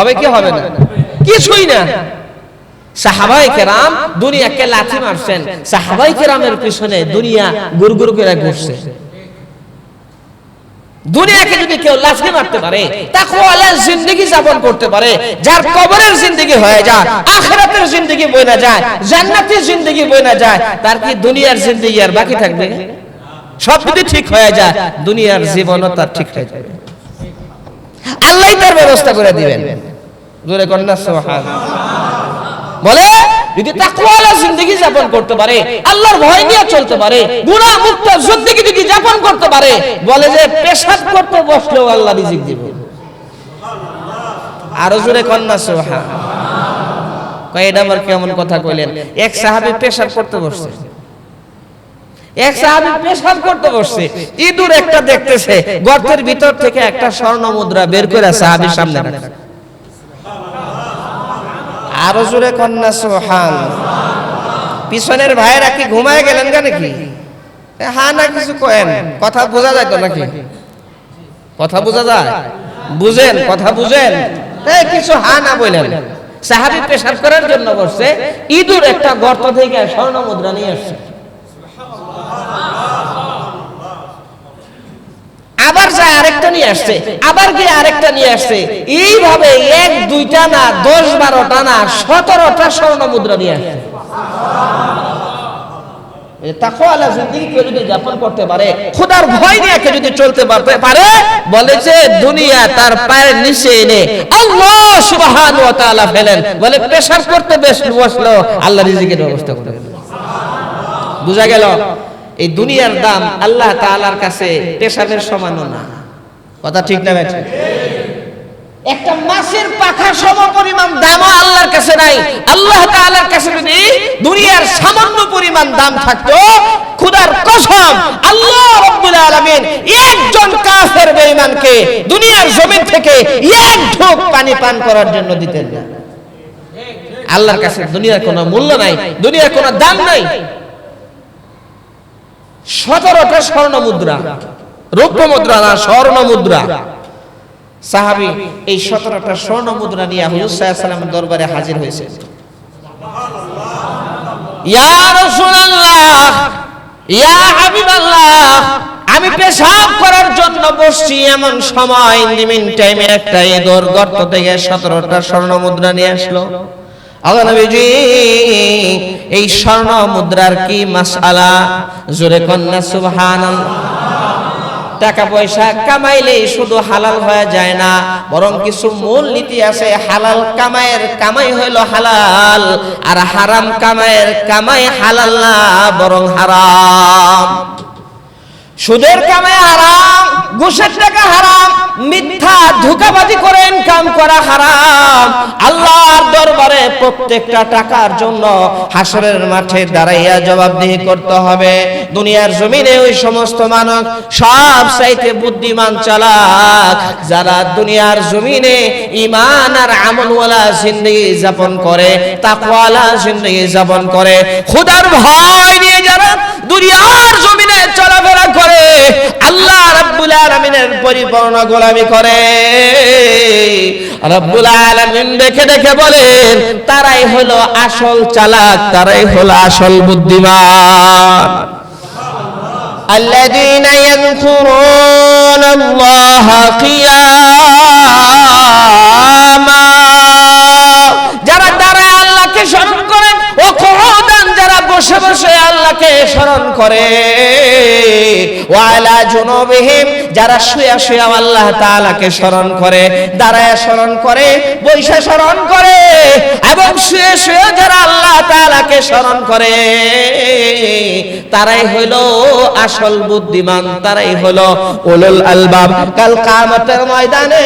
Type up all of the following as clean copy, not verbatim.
হবে কি হবে না? কিছুই না। সাহাবায়ে কেরাম দুনিয়াকে লাথি মারছেন, সাহাবায়ে কেরামের পিছনে দুনিয়া গুরগুর করে ঘুরছে। দুনিয়াকে যদি কেউ লাথি মারতে পারে, তাকওয়ালা জিন্দেগি যাপন করতে পারে, যার কবরের জিন্দেগি হয়ে যায়, আখিরাতের জিন্দেগি বইনা যায়, জান্নাতের জিন্দেগি বইনা যায়, তার কি দুনিয়ার জিন্দেগি আর বাকি থাকবে? সব যদি ঠিক হয়ে যায়, দুনিয়ার জীবনও তার ঠিক হয়ে যাবে। আল্লাহই তার ব্যবস্থা করে দিবেন। জোরে কন্যা সুবহানাল্লাহ। বলে যদি তাকওয়ালা জিন্দেগি যাপন করতে পারে, আল্লাহর ভয় নিয়ে চলতে পারে, গুনাহ মুক্ত জিন্দেগি যদি যাপন করতে পারে, বলে যে পেশাব করতে বসলেও আল্লাহ রিজিক দিবেন। আরো জোরে কন্যা সুবহানাল্লাহ। কয়টা আমার কেমন কথা কইলেন? এক সাহাবী পেশাব করতে বসছে, এক সাহাবী পেশাব করতে বসছে, ইঁদুর একটা দেখতেছে, গর্তের ভিতর থেকে একটা স্বর্ণ মুদ্রা বের করে সাহাবীর সামনে রাখছে। আরো জোরে কন্যা সুবহানাল্লাহ। পিছনের ভাইরা কি ঘুমায় গেলেন কেন নাকি? হ্যাঁ না কিছু কয়েন, কথা বোঝা যায় তো নাকি? কথা বোঝা যায়? বুঝেন, কথা বুঝেন, কিছু হ্যাঁ না বলেন। সাহাবী পেশাব করার জন্য বসছে, ইঁদুর একটা গর্ত থেকে স্বর্ণ মুদ্রা নিয়ে আসছে। আবার যায় আরেকটা নিয়ে আসছে, আবার গিয়ে আরেকটা নিয়ে আসছে, এইভাবে এক দুইটা না 10-12টা না 17টা স্বর্ণ মুদ্রা নিয়ে আসছে। তাকওয়ালা জিন্দেগি কেউ যদি যাপন করতে পারে, খোদার ভয় নিয়ে কেউ যদি চলতে পারে, বলে যে দুনিয়া তার পায়ের নিচে এনে আল্লাহ সুবহানাহু ওয়া তাআলা ফেলেন, বলে পেশাব করতে বসলো আল্লাহ রিজিকের ব্যবস্থা করে দেন। বুঝা গেল? এই দুনিয়ার দাম আল্লাহ তাআলার কাছে পেশাবের সমানও না। কথা ঠিক না বেঠিক? একটা মাছের পাখা সমপরিমাণ দামও আল্লাহর কাছে নাই। আল্লাহ তাআলার কাছে যদি দুনিয়ার সামান্য পরিমাণ দাম থাকতো, খোদার কসম আল্লাহ রাব্বুল আলামিন একজন কাফের বেঈমানকে দুনিয়ার জমিন থেকে এক ঢোক পানি পান করার জন্য দিতেন না। আল্লাহর কাছে দুনিয়ার কোনো মূল্য নাই, দুনিয়ার কোনো দাম নাই। 17টা স্বর্ণ মুদ্রা, রৌপ্য মুদ্রা না, স্বর্ণ মুদ্রা। সাহাবী এই 17টা স্বর্ণ মুদ্রা নিয়ে হুজুর সাল্লাল্লাহু আলাইহি ওয়াসাল্লামের দরবারে হাজির হয়েছে। ইয়া রাসূলুল্লাহ, ইয়া হাবিবাল্লাহ, আমি পেশাব করার জন্য বসছি, এমন সময় ইন টাইমে একটা ইঁদুর গর্ত থেকে 17টা স্বর্ণ মুদ্রা নিয়ে আসলো। আল্লাহ নবীজি এই স্বর্ণ মুদ্রার কি মাসআলা? জোরে কন্যা সুবহানাল্লাহ। টাকা পয়সা কামাইলে শুধু হালাল হয়ে যায় না, বরং কিছু মূল নীতি আছে। হালাল কামাইয়ের কামাই হইল হালাল, আর হারাম কামাইয়ের কামাই হালাল না, বরং হারাম। সুদের কামাই হারাম, ঘুষের টাকা হারাম, মিথ্যা ধোঁকাবাজি করে ইনকাম করা হারাম। আল্লাহর দরবারে প্রত্যেকটা টাকার জন্য হাসরের মাঠে দাঁড়াইয়া জবাবদিহি করতে হবে। দুনিয়ার জমিনে ওই সমস্ত মানুষ সব চাইতে বুদ্ধিমান চালাক, যারা দুনিয়ার জমিনে ঈমান আর আমলওয়ালা জিন্দেগি যাপন করে, তাকওয়ালা জিন্দেগি যাপন করে, খোদার ভয় নিয়ে যারা দুনিয়ার জমিনে চলাফেরা করে, আল্লাহ রাব্বুল আলামিনের পরিপূর্ণ গোলামি করে। রাব্বুল আলামিন দেখে দেখে বলেন, তারাই হলো আসল চালাক, তারাই হলো আসল বুদ্ধিমান। আল্লাযীনা ইয়াযকুরুনাল্লাহা কিয়ামা, যারা দাঁড়ায় আল্লাহকে স্মরণ করেন, ও কুউদান, যারা বসে বসে আল্লাহকে স্মরণ করে, ওয়া আলা জুনুবিহিম, যারা শুয়ে শুয়ে আল্লাহ তাআলাকে স্মরণ করে, দাঁড়ায় স্মরণ করে, বসে স্মরণ করে, এবং শুয়ে শুয়ে যারা আল্লাহ তাআলাকে স্মরণ করে, তারাই হলো আসল বুদ্ধিমান, তারাই হলো উলুল আলবাব। কাল কিয়ামতের ময়দানে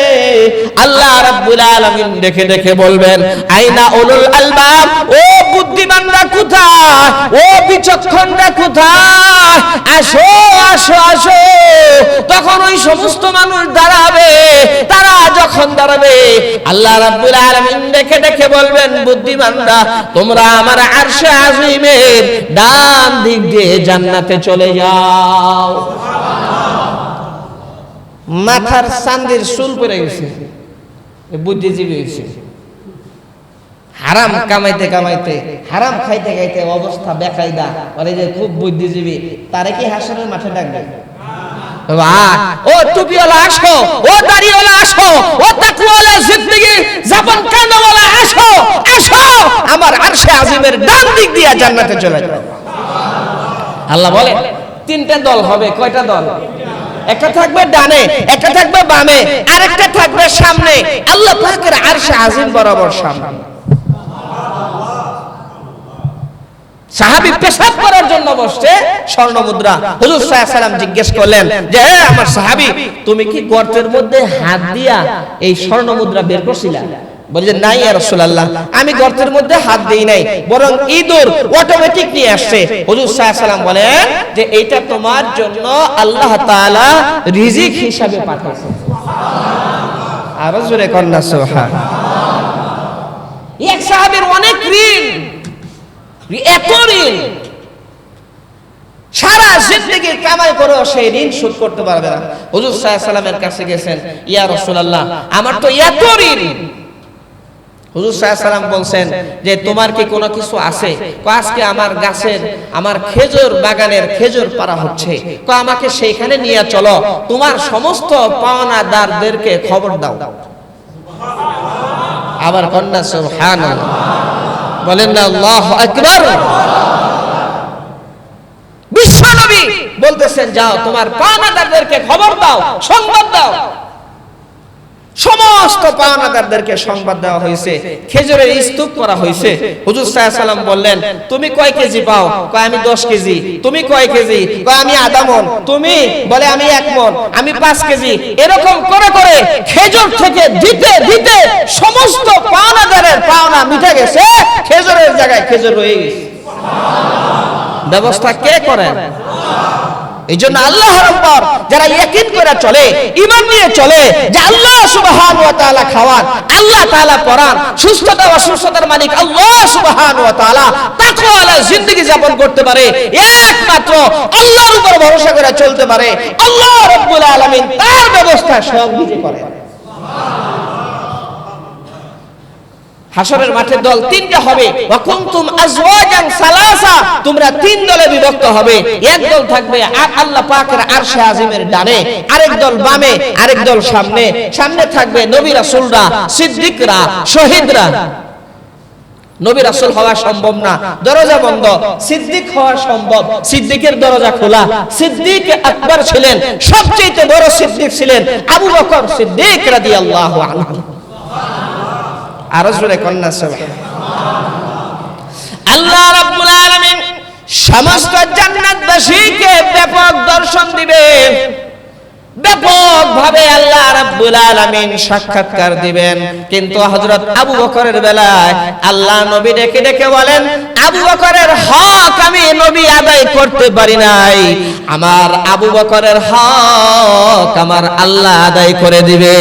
আল্লাহ রাব্বুল আলামিন দেখে দেখে বলবেন, আইনা উলুল আলবাব, ও বুদ্ধিমানরা কোথায়, ও বিচক্ষণরা কোথায়, আসো আসো আসো। তখন ওই সমস্ত মানুষ দাঁড়াবে, তারা যখন দাঁড়াবে আল্লাহ রাব্বুল আলামিন দেখে দেখে বলবেন, বুদ্ধিমানরা তোমরা আমার আরশে আজিমের ডান দিক দিয়ে জান্নাতে চলে যাও। মাথার চান্দির চুল পড়ে গেছে, বুদ্ধিজীবী হয়েছে। হারাম কামাইতে কামাইতে, হারাম খাইতে খাইতে অবস্থা বেকায়দা, বলে যে খুব বুদ্ধিজীবী, তারে কি হাসরের মাঠে ডাকবে? ও টুপিওয়ালা আসো, ও দাড়িওয়ালা আসো, ও তাকওয়ালা জিন্দেগি যাপন কারনেওয়ালা আসো, আসো আমার আরশে আজিমের ডান দিক দিয়ে জান্নাতে চলে যাও। আল্লাহ বলে তিনটা দল হবে। কয়টা দল? একটা থাকবে ডানে, একটা থাকবে বামে, আরেকটা থাকবে সামনে, আল্লাহ পাকের আরশে আজিম বরাবর সামনে। সাহাবী পেশাব করার জন্য বসছে, স্বর্ণ মুদ্রা। হুজুর সাল্লাল্লাহু আলাইহি ওয়াসাল্লাম জিজ্ঞেস করলেন যে হে আমার সাহাবী, তুমি কি গর্তের মধ্যে হাত দিয়া এই স্বর্ণ মুদ্রা বের করছিলা? বলে নাই ইয়া রাসূলুল্লাহ, আমি গর্তের মধ্যে হাত দেই নাই, বরং ইঁদুর অটোমেটিক নিয়ে আসছে। হুজুর সাল্লাল্লাহু আলাইহি ওয়াসাল্লাম বলেন যে এটা তোমার জন্য আল্লাহ তাআলা রিজিক হিসাবে পাঠাইছে। সুবহানাল্লাহ। আর জোরে কন্না সুবহানাল্লাহ। এক সাহাবীর অনেক ঋণ, এত ঋণ, সারা জিন্দেগি কামাই করে সেই ঋণ শোধ করতে পারবে না। হুজুর সাল্লাল্লাহু আলাইহি ওয়াসাল্লামের কাছে গেছেন, ইয়া রাসূলুল্লাহ আমার তো এত ঋণ। হুজুর সাল্লাল্লাহু আলাইহি ওয়াসাল্লাম বলছেন যে তোমার কি কোনো কিছু আছে? আজকে আমার গাছের, আমার খেজুর বাগানের খেজুর পাড়া হচ্ছে, আমাকে সেইখানে নিয়ে চলো, তোমার সমস্ত পাওনাদারদেরকে খবর দাও। আবার কন্যা সুবহানাল্লাহ, বলেন না আল্লাহু আকবার। বিশ্ব নবী বলতেছেন যাও তোমার পাওনাদারদেরকে খবর দাও, সংবাদ দাও। সমস্ত পাওনাদারদেরকে সংবাদ দেওয়া হয়েছে, খেজুরের স্তূপ করা হয়েছে। হুজুর সাল্লাল্লাহু আলাইহি ওয়াসাল্লাম বললেন তুমি কয় কেজি পাও? কয় আমি 10 কেজি। তুমি কয় কেজি? কয় আমি আধা মণ। তুমি? বলে আমি 1 মণ। আমি 5 কেজি। এরকম করে করে খেজুর থেকে দিতে দিতে সমস্ত পাওনাদারের পাওনা মিটে গেছে, খেজুরের জায়গায় খেজুর রয়ে গেছে। সুবহানাল্লাহ। ব্যবস্থা কে করেন? এই জন্য আল্লাহর উপর যারা ইয়াকিন করে চলে, ঈমান নিয়ে চলে যে আল্লাহ সুবহানাহু ওয়া তাআলা খাওয়ান, আল্লাহ তাআলা পরান, সুস্থতা ও অসুস্থতার মালিক আল্লাহ সুবহানাহু ওয়া তাআলা, তাকওয়ালা জিন্দেগি যাপন করতে পারে, একমাত্র আল্লাহর উপর ভরসা করে চলতে পারে, আল্লাহ রাব্বুল আলামিন তার ব্যবস্থা স্বয়ং নিজে করেন। হাসরের মাঠে দল তিনটা হবে, ওয়া কুনতুম আজওয়াজান সালাসা, তোমরা তিন দলে বিভক্ত হবে। এক দল থাকবে আল্লাহ পাকের আরশে আজিমের ডানে, আরেক দল বামে, আরেক দল সামনে। সামনে থাকবে নবী রাসূলরা, সিদ্দিকরা, শহীদরা। নবী রাসূল হওয়া সম্ভব না, দরজা বন্ধ। সিদ্দিক হওয়া সম্ভব, সিদ্দিকের দরজা খোলা। সিদ্দিক আকবর ছিলেন, সবচেয়ে বড় সিদ্দিক ছিলেন আবু বকর সিদ্দিক রাদিয়াল্লাহু আনহু। আর জোরে কন্যা সুবহানাল্লাহ। আল্লাহ রাব্বুল আলামিন সমস্ত জান্নাতবাসীকে ব্যাপক দর্শন দিবেন, ব্যাপক ভাবে আল্লাহ রাব্বুল আলামিন সাক্ষাৎকার দিবেন। কিন্তু হযরত আবু বকরের বেলায় আল্লাহ নবী ডেকে ডেকে বলেন, আবু বকরের হক আমি নবী আদায় করতে পারি নাই, আমার আবু বকরের হক আমার আল্লাহ আদায় করে দিবে।